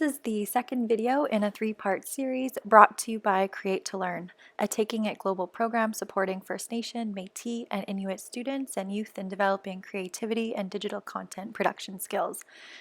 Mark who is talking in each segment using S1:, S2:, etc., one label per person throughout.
S1: is the second video in a three-part series brought to you by Create to Learn, a Taking It Global program supporting First Nation, Métis, and Inuit students and youth in developing creativity and digital content production skills.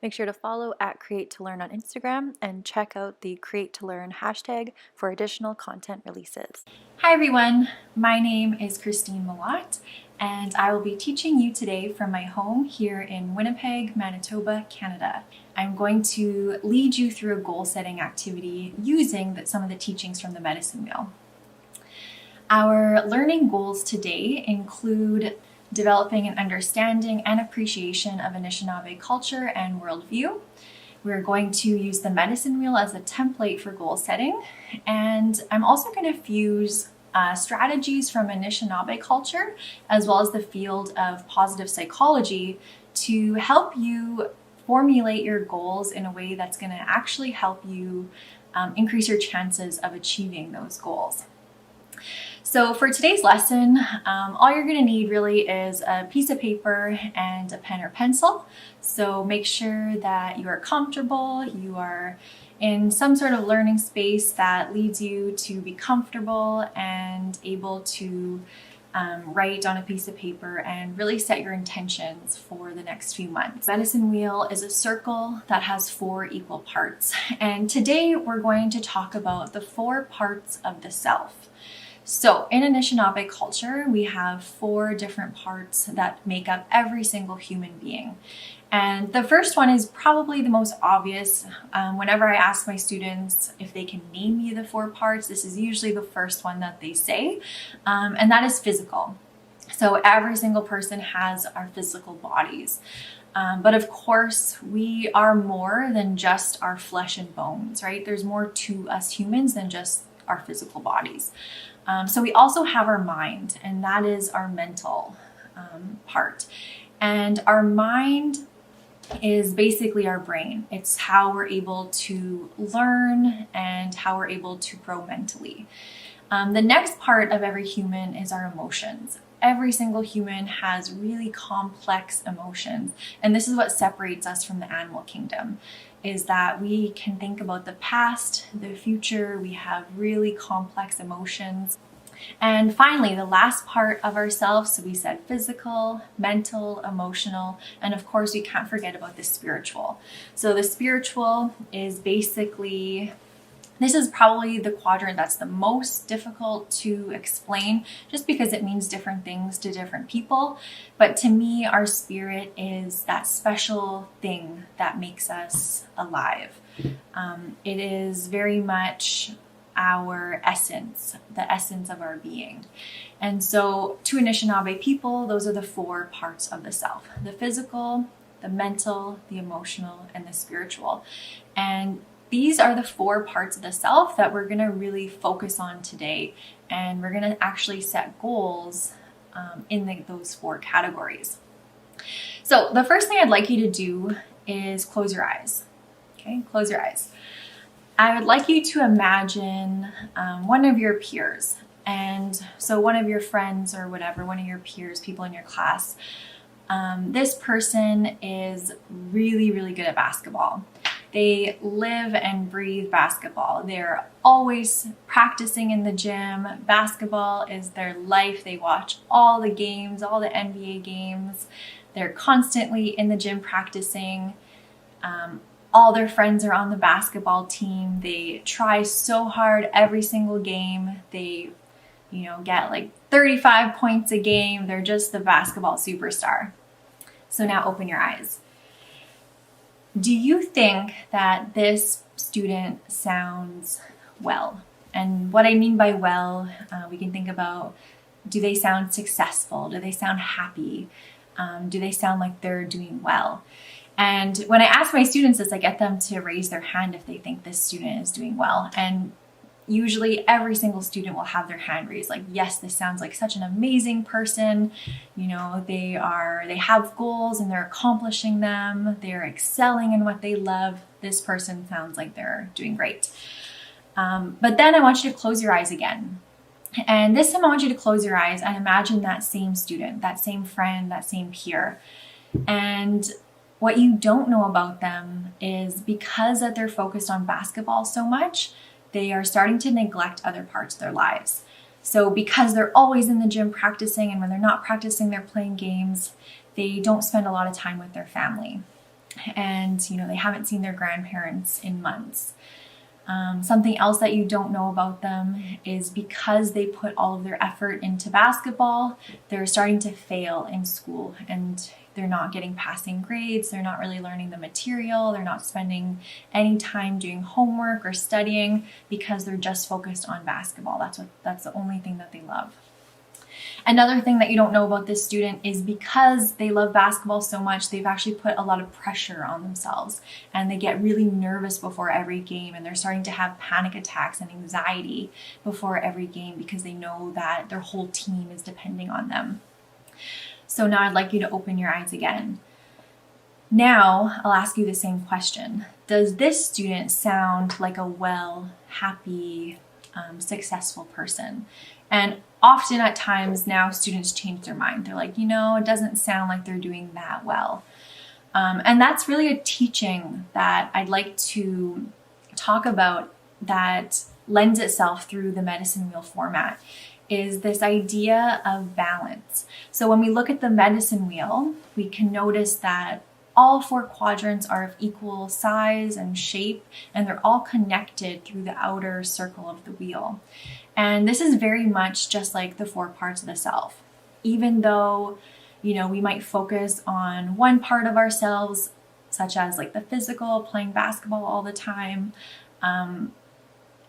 S1: Make sure to follow at Create to Learn on Instagram and check out the Create to Learn hashtag for additional content releases. Hi everyone, my name is Christine Malott, and I will be teaching you today from my home here in Winnipeg, Manitoba, Canada. I'm going to lead you through a goal-setting activity using some of the teachings from the medicine wheel. Our learning goals today include developing an understanding and appreciation of Anishinaabe culture and worldview. We're going to use the medicine wheel as a template for goal setting, and I'm also going to fuse strategies from Anishinaabe culture as well as the field of positive psychology to help you formulate your goals in a way that's going to actually help you increase your chances of achieving those goals. So for today's lesson, all you're going to need really is a piece of paper and a pen or pencil. So make sure that you are comfortable, you are in some sort of learning space that leads you to be comfortable and able to write on a piece of paper and really set your intentions for the next few months. Medicine wheel is a circle that has 4 equal parts. And today we're going to talk about the 4 parts of the self. So in Anishinaabe culture, we have 4 different parts that make up every single human being. And the first one is probably the most obvious. Whenever I ask my students if they can name me the 4 parts, this is usually the first one that they say, and that is physical. So every single person has our physical bodies. But of course, we are more than just our flesh and bones, right? There's more to us humans than just our physical bodies. So we also have our mind, and that is our mental part. And our mind is basically our brain. It's how we're able to learn and how we're able to grow mentally. The next part of every human is our emotions. Every single human has really complex emotions, and this is what separates us from the animal kingdom, is that we can think about the past, the future, we have really complex emotions. And finally, the last part of ourselves, so we said physical, mental, emotional, and of course we can't forget about the spiritual. So the spiritual is basically, this is probably the quadrant that's the most difficult to explain just because it means different things to different people. But to me, our spirit is that special thing that makes us alive. It is very much our essence, the essence of our being. And so to Anishinaabe people, those are the 4 parts of the self: the physical, the mental, the emotional, and the spiritual. And these are the 4 parts of the self that we're going to really focus on today. And we're going to actually set goals in those 4 categories. So the first thing I'd like you to do is close your eyes. Okay, close your eyes. I would like you to imagine one of your peers. And so one of your friends or whatever, one of your peers, people in your class, this person is really, really good at basketball. They live and breathe basketball. They're always practicing in the gym. Basketball is their life. They watch all the games, all the NBA games. They're constantly in the gym practicing. All their friends are on the basketball team. They try so hard every single game. They, get like 35 points a game. They're just the basketball superstar. So now open your eyes. Do you think that this student sounds well? And what I mean by well, we can think about, do they sound successful? Do they sound happy? Do they sound like they're doing well? And when I ask my students this, I get them to raise their hand if they think this student is doing well. And usually every single student will have their hand raised, like, yes, this sounds like such an amazing person. They have goals and they're accomplishing them. They're excelling in what they love. This person sounds like they're doing great. But then I want you to close your eyes again. And this time I want you to close your eyes and imagine that same student, that same friend, that same peer. And What you don't know about them is because that they're focused on basketball so much, they are starting to neglect other parts of their lives. So because they're always in the gym practicing, and when they're not practicing, they're playing games, they don't spend a lot of time with their family. And, they haven't seen their grandparents in months. Something else that you don't know about them is because they put all of their effort into basketball, they're starting to fail in school, and they're not getting passing grades. They're not really learning the material. They're not spending any time doing homework or studying because they're just focused on basketball. That's the only thing that they love. Another thing that you don't know about this student is because they love basketball so much, they've actually put a lot of pressure on themselves, and they get really nervous before every game, and they're starting to have panic attacks and anxiety before every game because they know that their whole team is depending on them. So now I'd like you to open your eyes again. Now I'll ask you the same question. Does this student sound like a happy, successful person? And often at times now students change their mind. They're like, it doesn't sound like they're doing that well. And that's really a teaching that I'd like to talk about that lends itself through the medicine wheel format, is this idea of balance. So when we look at the medicine wheel, we can notice that all 4 quadrants are of equal size and shape, and they're all connected through the outer circle of the wheel. And this is very much just like the 4 parts of the self. Even though, we might focus on one part of ourselves, such as like the physical, playing basketball all the time,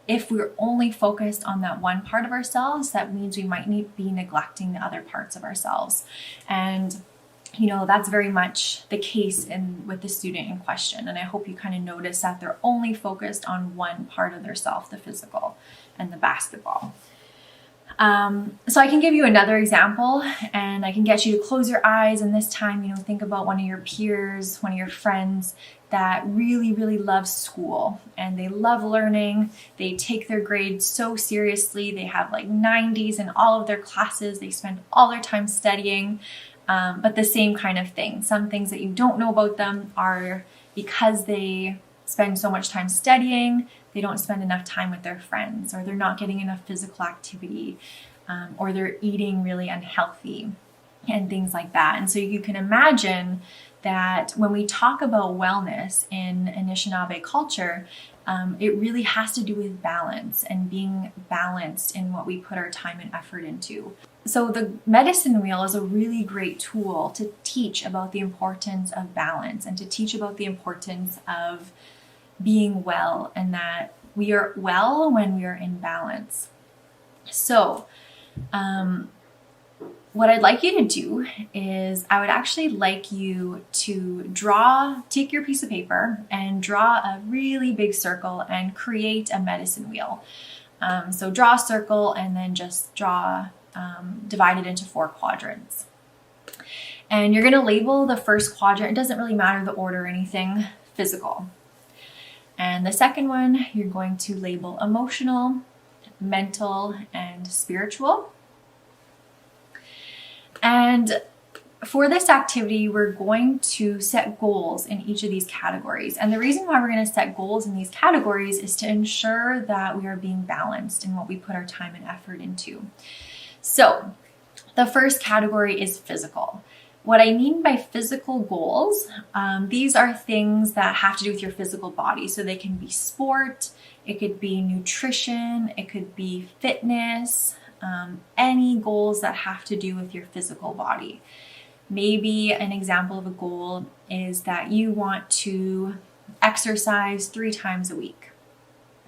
S1: if we're only focused on that one part of ourselves, that means we might be neglecting the other parts of ourselves. And that's very much the case with the student in question. And I hope you kind of notice that they're only focused on one part of their self, the physical and the basketball. So I can give you another example, and I can get you to close your eyes, and this time, think about one of your peers, one of your friends that really, really loves school, and they love learning. They take their grades so seriously. They have like 90s in all of their classes. They spend all their time studying. But the same kind of thing. Some things that you don't know about them are because they spend so much time studying, they don't spend enough time with their friends, or they're not getting enough physical activity, or they're eating really unhealthy and things like that. And so you can imagine that when we talk about wellness in Anishinaabe culture, it really has to do with balance and being balanced in what we put our time and effort into. So the medicine wheel is a really great tool to teach about the importance of balance and to teach about the importance of being well, and that we are well when we are in balance. So what I'd like you to do is I would actually like you to take your piece of paper and draw a really big circle and create a medicine wheel. So draw a circle and then just divide it into 4 quadrants. And you're going to label the first quadrant, it doesn't really matter the order or anything, physical. And the second one, you're going to label emotional, mental, and spiritual. And for this activity, we're going to set goals in each of these categories. And the reason why we're going to set goals in these categories is to ensure that we are being balanced in what we put our time and effort into. So the first category is physical. What I mean by physical goals, these are things that have to do with your physical body. So they can be sport, it could be nutrition, it could be fitness, any goals that have to do with your physical body. Maybe an example of a goal is that you want to exercise 3 times a week.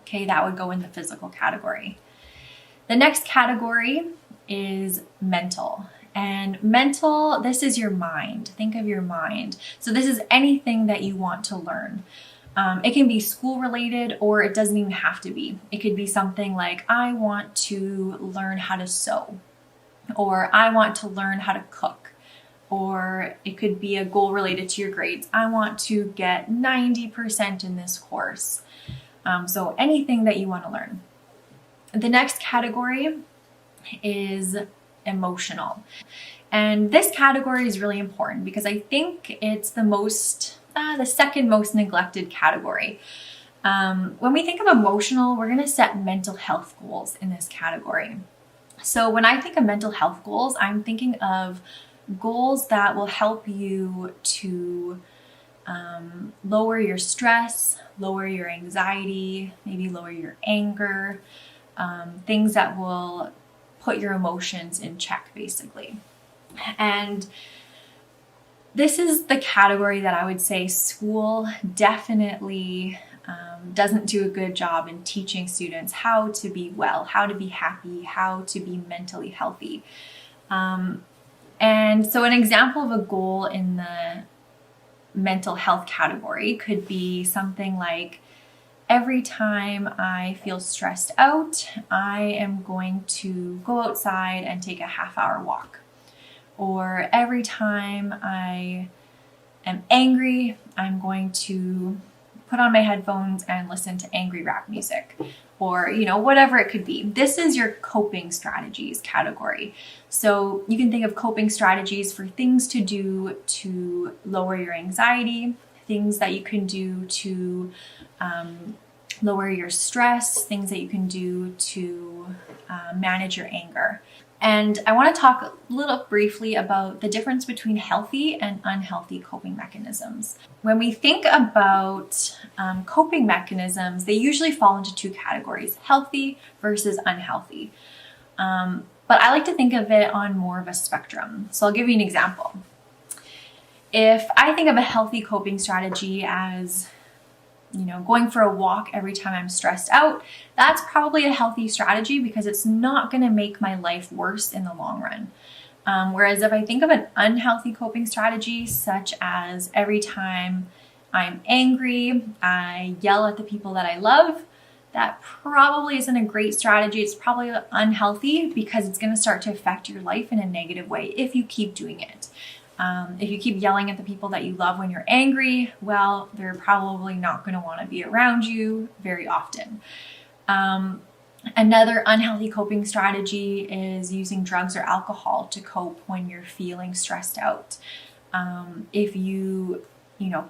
S1: Okay, that would go in the physical category. The next category is mental. And mental, this is your mind. Think of your mind. So this is anything that you want to learn. It can be school related, or it doesn't even have to be. It could be something like, I want to learn how to sew, or I want to learn how to cook, or it could be a goal related to your grades. I want to get 90% in this course. So anything that you want to learn. The next category is emotional. And this category is really important because I think it's the second most neglected category. When we think of emotional, we're going to set mental health goals in this category. So when I think of mental health goals, I'm thinking of goals that will help you to lower your stress, lower your anxiety, maybe lower your anger, things that will put your emotions in check, basically. And this is the category that I would say school definitely doesn't do a good job in teaching students how to be well, how to be happy, how to be mentally healthy. And so an example of a goal in the mental health category could be something like, every time I feel stressed out, I am going to go outside and take a half-hour walk. Or every time I am angry, I'm going to put on my headphones and listen to angry rap music, or, whatever it could be. This is your coping strategies category. So you can think of coping strategies for things to do to lower your anxiety, things that you can do to lower your stress, things that you can do to manage your anger. And I want to talk a little briefly about the difference between healthy and unhealthy coping mechanisms. When we think about coping mechanisms, they usually fall into two categories, healthy versus unhealthy. But I like to think of it on more of a spectrum. So I'll give you an example. If I think of a healthy coping strategy as going for a walk every time I'm stressed out, that's probably a healthy strategy because it's not going to make my life worse in the long run. Whereas if I think of an unhealthy coping strategy, such as every time I'm angry, I yell at the people that I love, that probably isn't a great strategy. It's probably unhealthy because it's going to start to affect your life in a negative way if you keep doing it. If you keep yelling at the people that you love when you're angry, well, they're probably not going to want to be around you very often. Another unhealthy coping strategy is using drugs or alcohol to cope when you're feeling stressed out. If you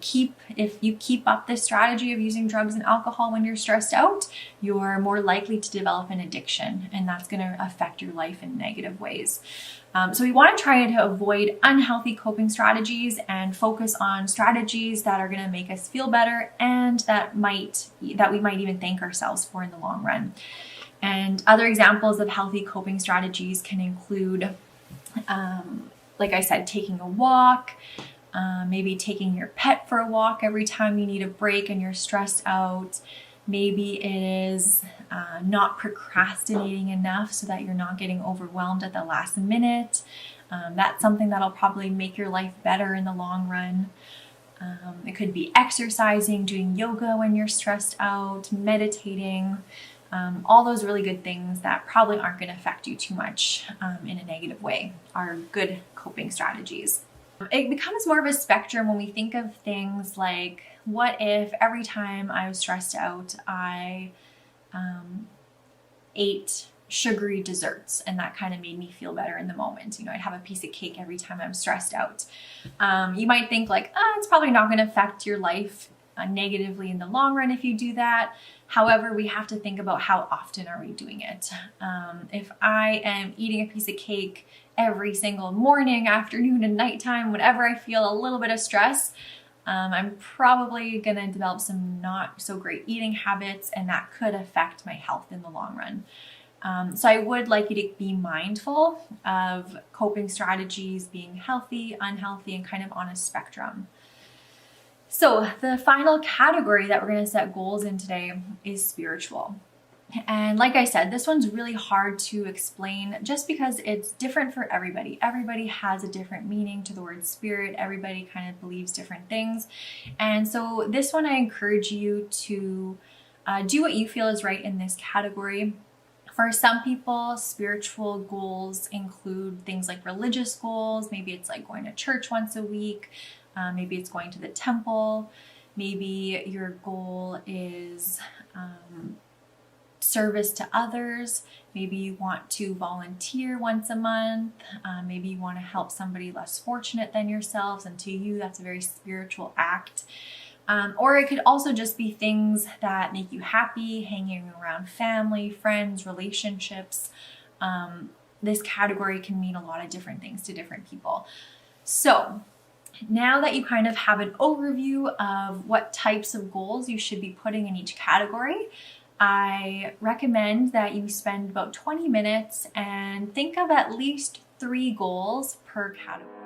S1: keep up this strategy of using drugs and alcohol when you're stressed out, you're more likely to develop an addiction, and that's going to affect your life in negative ways. So we want to try to avoid unhealthy coping strategies and focus on strategies that are going to make us feel better and that we might even thank ourselves for in the long run. And other examples of healthy coping strategies can include, like I said, taking a walk, maybe taking your pet for a walk every time you need a break and you're stressed out. Maybe it is not procrastinating enough so that you're not getting overwhelmed at the last minute. That's something that'll probably make your life better in the long run. It could be exercising, doing yoga when you're stressed out, meditating, all those really good things that probably aren't going to affect you too much in a negative way are good coping strategies. It becomes more of a spectrum when we think of things like, what if every time I was stressed out, I ate sugary desserts and that kind of made me feel better in the moment. I'd have a piece of cake every time I'm stressed out. You might think like, it's probably not going to affect your life negatively in the long run if you do that. However, we have to think about how often are we doing it. If I am eating a piece of cake every single morning, afternoon, and nighttime, whenever I feel a little bit of stress, I'm probably going to develop some not so great eating habits, and that could affect my health in the long run. So I would like you to be mindful of coping strategies being healthy, unhealthy, and kind of on a spectrum. So the final category that we're going to set goals in today is spiritual. And like I said, this one's really hard to explain just because it's different for everybody. Everybody has a different meaning to the word spirit. Everybody kind of believes different things. And so this one, I encourage you to do what you feel is right in this category. For some people, spiritual goals include things like religious goals. Maybe it's like going to church once a week. Maybe it's going to the temple. Maybe your goal is service to others. Maybe you want to volunteer once a month. Maybe you want to help somebody less fortunate than yourselves, and to you that's a very spiritual act. Or it could also just be things that make you happy, hanging around family, friends, relationships. This category can mean a lot of different things to different people. So now that you kind of have an overview of what types of goals you should be putting in each category, I recommend that you spend about 20 minutes and think of at least 3 goals per category.